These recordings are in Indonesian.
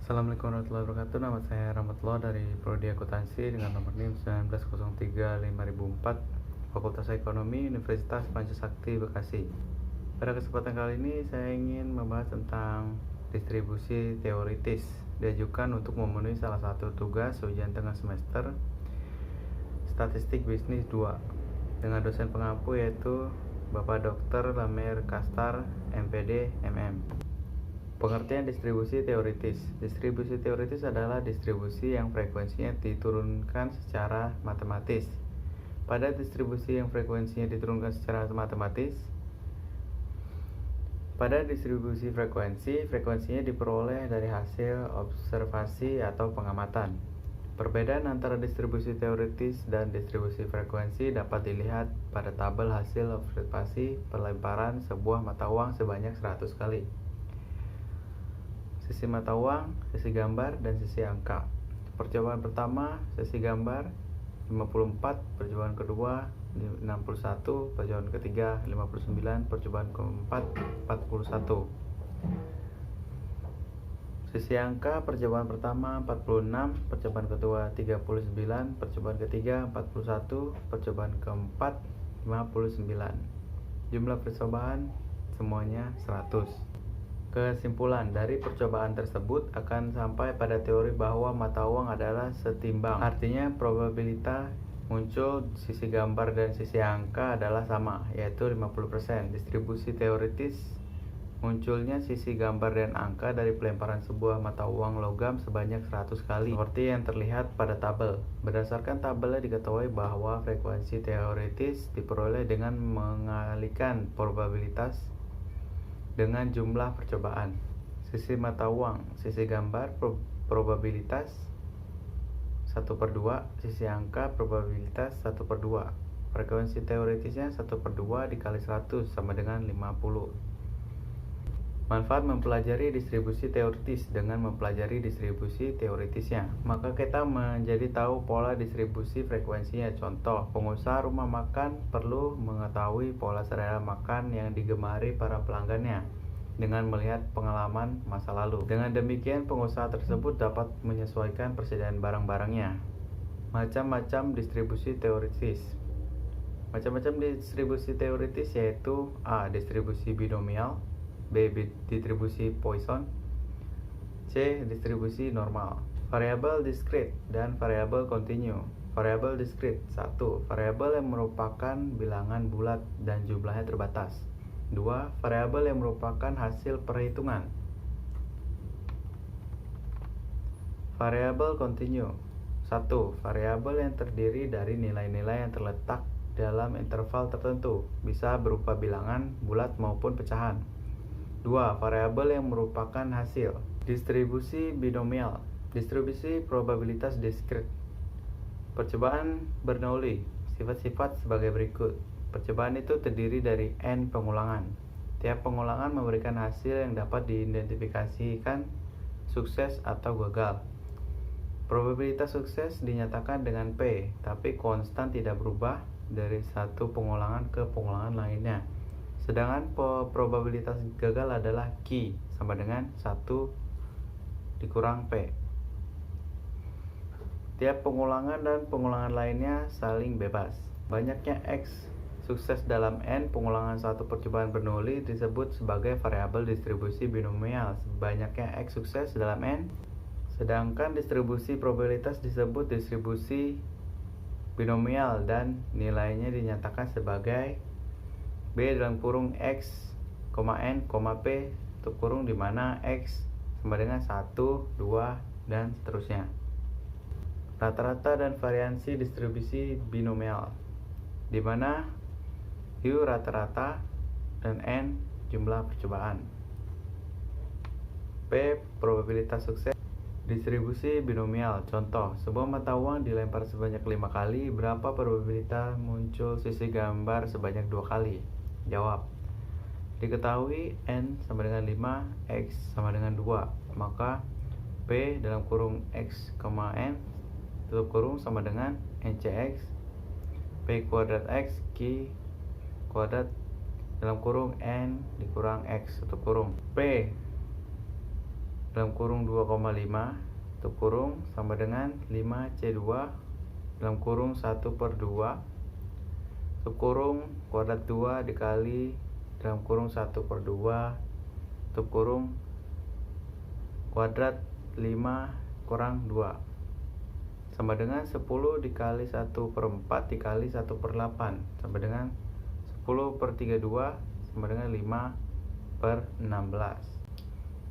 Assalamualaikum warahmatullahi wabarakatuh. Nama saya Rahmatullah dari Prodi Akuntansi dengan nomor NIM 19035004, Fakultas Ekonomi Universitas Pancasakti Bekasi. Pada kesempatan kali ini saya ingin membahas tentang distribusi teoritis diajukan untuk memenuhi salah satu tugas ujian tengah semester Statistik Bisnis 2 dengan dosen pengampu yaitu Bapak Dr. Lamer Kastar, MPD, MM. Pengertian distribusi teoritis. Distribusi teoritis adalah distribusi yang frekuensinya diturunkan secara matematis. Pada distribusi yang frekuensinya diturunkan secara matematis, pada distribusi frekuensinya diperoleh dari hasil observasi atau pengamatan. Perbedaan antara distribusi teoritis dan distribusi frekuensi dapat dilihat pada tabel hasil observasi pelemparan sebuah mata uang sebanyak 100 kali. Sisi mata uang, sisi gambar, dan sisi angka. Percobaan pertama, sisi gambar 54, percobaan kedua 61, percobaan ketiga 59, percobaan keempat 41. Sisi angka, percobaan pertama 46, percobaan kedua 39, percobaan ketiga 41, percobaan keempat 59. Jumlah percobaan semuanya 100. Kesimpulan dari percobaan tersebut akan sampai pada teori bahwa mata uang adalah setimbang. Artinya probabilitas muncul sisi gambar dan sisi angka adalah sama, yaitu 50%. Distribusi teoritis munculnya sisi gambar dan angka dari pelemparan sebuah mata uang logam sebanyak 100 kali, seperti yang terlihat pada tabel. Berdasarkan tabelnya diketahui bahwa frekuensi teoritis diperoleh dengan mengalikan probabilitas dengan jumlah percobaan. Sisi mata uang, sisi gambar probabilitas 1/2, sisi angka probabilitas 1/2. Frekuensi teoritisnya 1/2 dikali 100 sama dengan 50. Manfaat mempelajari distribusi teoritis. Dengan mempelajari distribusi teoritisnya, maka kita menjadi tahu pola distribusi frekuensinya. Contoh, pengusaha rumah makan perlu mengetahui pola selera makan yang digemari para pelanggannya dengan melihat pengalaman masa lalu. Dengan demikian, pengusaha tersebut dapat menyesuaikan persediaan barang-barangnya. Macam-macam distribusi teoritis. Macam-macam distribusi teoritis yaitu A. Distribusi binomial, B. Distribusi Poisson, C. Distribusi normal. Variabel discrete dan variabel continue. Variabel discrete 1. Variabel yang merupakan bilangan bulat dan jumlahnya terbatas. 2. Variabel yang merupakan hasil perhitungan. Variabel continue 1. Variabel yang terdiri dari nilai-nilai yang terletak dalam interval tertentu, bisa berupa bilangan bulat maupun pecahan. 2. Variabel yang merupakan hasil. Distribusi binomial. Distribusi probabilitas discrete. Percobaan Bernoulli. Sifat-sifat sebagai berikut. Percobaan itu terdiri dari n pengulangan. Tiap pengulangan memberikan hasil yang dapat diidentifikasikan sukses atau gagal. Probabilitas sukses dinyatakan dengan P, tapi konstan tidak berubah dari satu pengulangan ke pengulangan lainnya. Sedangkan probabilitas gagal adalah Q sama dengan 1 dikurang P. Tiap pengulangan dan pengulangan lainnya saling bebas. Banyaknya X sukses dalam N pengulangan satu percobaan Bernoulli disebut sebagai variabel distribusi binomial. Banyaknya X sukses dalam N, sedangkan distribusi probabilitas disebut distribusi binomial dan nilainya dinyatakan sebagai B dalam kurung X, N, P tutup kurung di mana X sama dengan 1, 2, dan seterusnya. Rata-rata dan variansi distribusi binomial, di mana U rata-rata dan N jumlah percobaan. P probabilitas sukses. Distribusi binomial. Contoh, sebuah mata uang dilempar sebanyak 5 kali, berapa probabilitas muncul sisi gambar sebanyak 2 kali? Jawab. Diketahui N sama dengan 5, X sama dengan 2, maka P dalam kurung X, N tutup kurung sama dengan NCX P kuadrat X Q kuadrat dalam kurung N dikurang X tutup kurung. P dalam kurung 2,5 tutup kurung sama dengan 5C2 dalam kurung 1/2 tutup kurung kuadrat 2 dikali dalam kurung 1/2 tutup kurung kuadrat 5 kurang 2 sama dengan 10 dikali 1/4 dikali 1/8 sama dengan 10/32 sama dengan 5/16.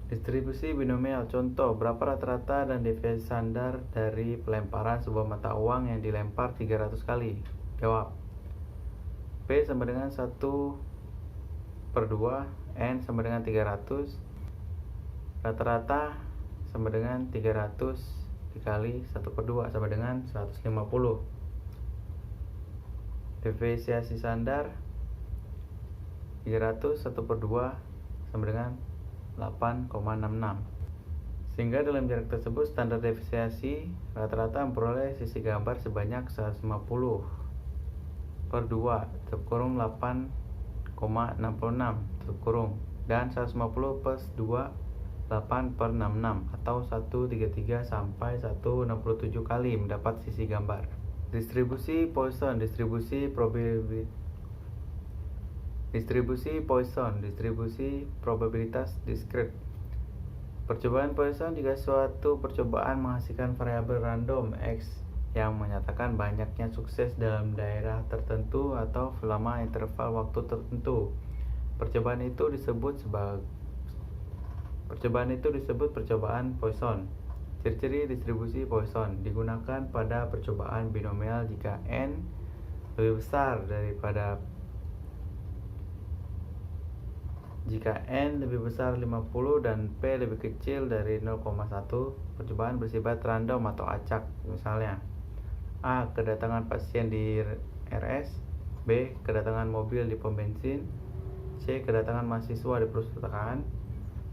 Distribusi binomial. Contoh, berapa rata-rata dan deviasi standar dari pelemparan sebuah mata uang yang dilempar 300 kali? Jawab. P sama dengan 1/2, N sama dengan 300, rata-rata sama dengan 300 dikali 1/2 sama dengan 150. Deviasi standar 300 1/2 sama dengan 8,66. Sehingga dalam jarak tersebut standar deviasi rata-rata memperoleh sisi gambar sebanyak 150/2 tutup kurung 8,66 tutup kurung dan 150/2 8/66 atau 133 sampai 167 kali mendapat sisi gambar. Distribusi Poisson, distribusi probabilitas diskrit. Percobaan Poisson jika suatu percobaan menghasilkan variabel random X yang menyatakan banyaknya sukses dalam daerah tertentu atau selama interval waktu tertentu. Percobaan itu disebut percobaan Poisson. Ciri-ciri distribusi Poisson digunakan pada percobaan binomial jika N lebih besar daripada 50 dan P lebih kecil dari 0,1, percobaan bersifat random atau acak. Misalnya, A. Kedatangan pasien di RS, B. Kedatangan mobil di pom bensin, C. Kedatangan mahasiswa di perpustakaan,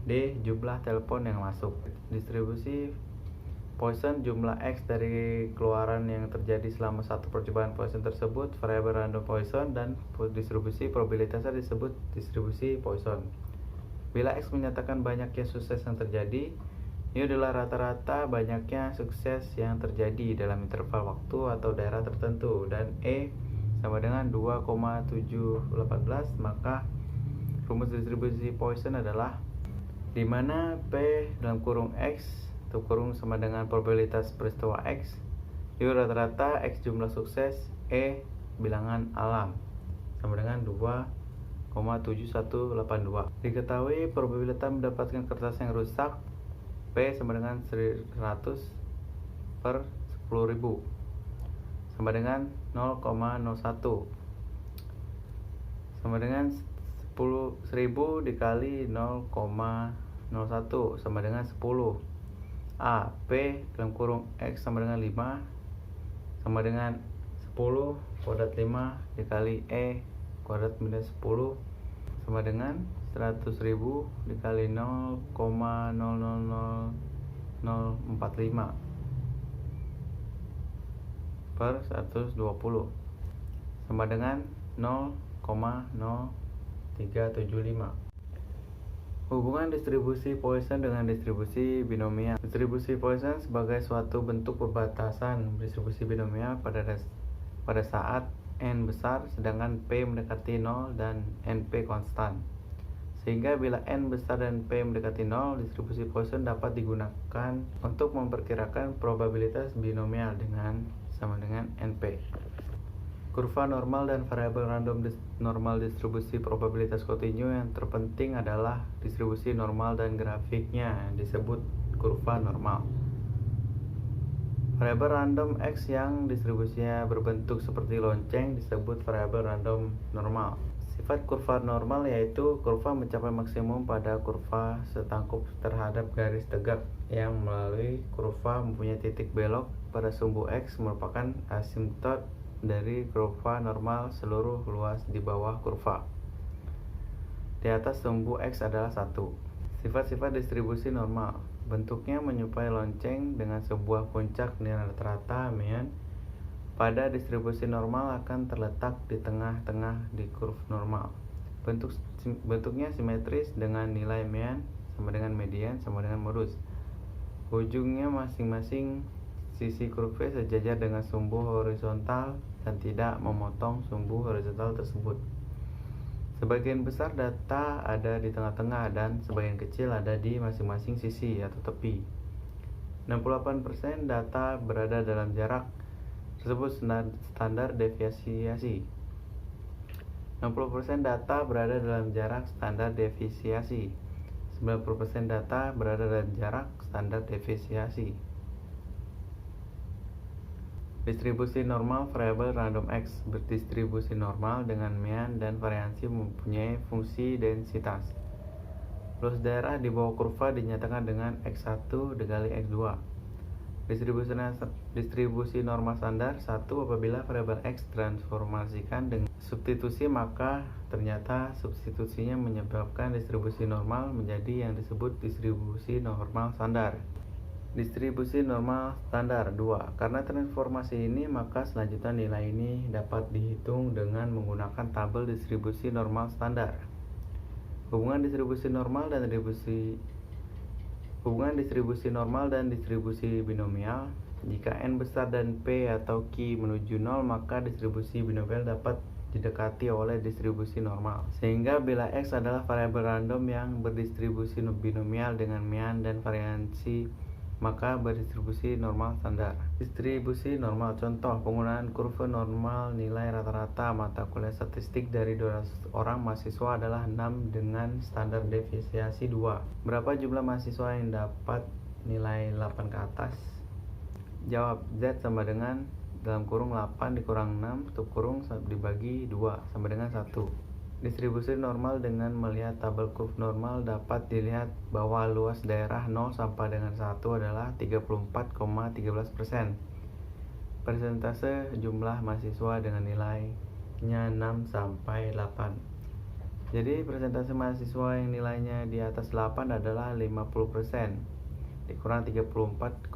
D. Jumlah telepon yang masuk. Distribusi Poisson, jumlah X dari keluaran yang terjadi selama satu percobaan Poisson tersebut, variabel random Poisson, dan distribusi probabilitasnya disebut distribusi Poisson. Bila X menyatakan banyaknya sukses yang terjadi, ini adalah rata-rata banyaknya sukses yang terjadi dalam interval waktu atau daerah tertentu, dan E sama dengan 2,718, maka rumus distribusi Poisson adalah di mana P dalam kurung X tutup kurung sama dengan probabilitas peristiwa X, U rata-rata, X jumlah sukses, E bilangan alam, sama dengan 2,7182. Diketahui probabilitas mendapatkan kertas yang rusak P sama dengan 100/10.000 sama dengan 0,01 sama dengan 10.000 dikali 0,01 sama dengan 10. A. P dalam kurung X sama dengan 5 sama dengan 10 kuadrat 5 dikali E kuadrat minus 10 sama dengan 100.000 dikali 0,000045 per 120 sama dengan 0,0375. Hubungan distribusi Poisson dengan distribusi binomial. Distribusi Poisson sebagai suatu bentuk perbatasan distribusi binomial pada saat N besar sedangkan P mendekati 0 dan NP konstan. Sehingga bila N besar dan P mendekati 0, distribusi Poisson dapat digunakan untuk memperkirakan probabilitas binomial sama dengan NP. Kurva normal dan variabel random normal distribusi probabilitas kontinu yang terpenting adalah distribusi normal dan grafiknya yang disebut kurva normal. Variabel random X yang distribusinya berbentuk seperti lonceng disebut variabel random normal. Sifat kurva normal yaitu kurva mencapai maksimum pada kurva setangkup terhadap garis tegak yang melalui kurva mempunyai titik belok pada sumbu X merupakan asimtot dari kurva normal seluruh luas di bawah kurva. Di atas sumbu X adalah 1. Sifat-sifat distribusi normal. Bentuknya menyerupai lonceng dengan sebuah puncak nilai rata-rata mean pada distribusi normal akan terletak di tengah-tengah di kurva normal. Bentuknya simetris dengan nilai mean sama dengan median sama dengan modus. Ujungnya masing-masing sisi kurva sejajar dengan sumbu horizontal dan tidak memotong sumbu horizontal tersebut. Sebagian besar data ada di tengah-tengah dan sebagian kecil ada di masing-masing sisi atau tepi. 68% data berada dalam jarak tersebut standar deviasi. 60% data berada dalam jarak standar deviasi. 90% data berada dalam jarak standar deviasi. Distribusi normal variabel random X berdistribusi normal dengan mean dan variansi mempunyai fungsi densitas. Luas daerah di bawah kurva dinyatakan dengan X1 dikali X2. Distribusi normal standar 1 apabila variabel X transformasikan dengan substitusi, maka ternyata substitusinya menyebabkan distribusi normal menjadi yang disebut distribusi normal standar. Distribusi normal standar 2. Karena transformasi ini, maka selanjutnya nilai ini dapat dihitung dengan menggunakan tabel distribusi normal standar. Hubungan distribusi normal dan distribusi binomial. Jika n besar dan p atau q menuju 0, maka distribusi binomial dapat didekati oleh distribusi normal. Sehingga bila x adalah variabel random yang berdistribusi binomial dengan mean dan variansi, maka berdistribusi normal standar. Distribusi normal contoh penggunaan kurva normal nilai rata-rata mata kuliah statistik dari 200 orang mahasiswa adalah 6 dengan standar deviasi 2. Berapa jumlah mahasiswa yang dapat nilai 8 ke atas? Jawab, Z sama dengan dalam kurung 8 dikurang 6 tutup kurung dibagi 2 sama dengan 1. Distribusi normal dengan melihat tabel kurva normal dapat dilihat bahwa luas daerah 0 sampai dengan 1 adalah 34,13%. Persentase jumlah mahasiswa dengan nilainya 6 sampai 8. Jadi persentase mahasiswa yang nilainya di atas 8 adalah 50%. Dikurang 34,13%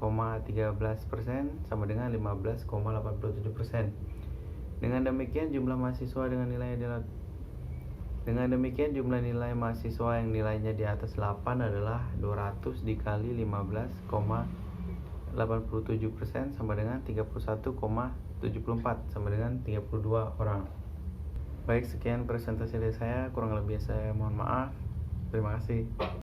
sama dengan 15,87%. Dengan demikian jumlah nilai mahasiswa yang nilainya di atas 8 adalah 200 dikali 15,87% sama dengan 31,74 sama dengan 32 orang. Baik, sekian presentasi dari saya, kurang lebih saya mohon maaf. Terima kasih.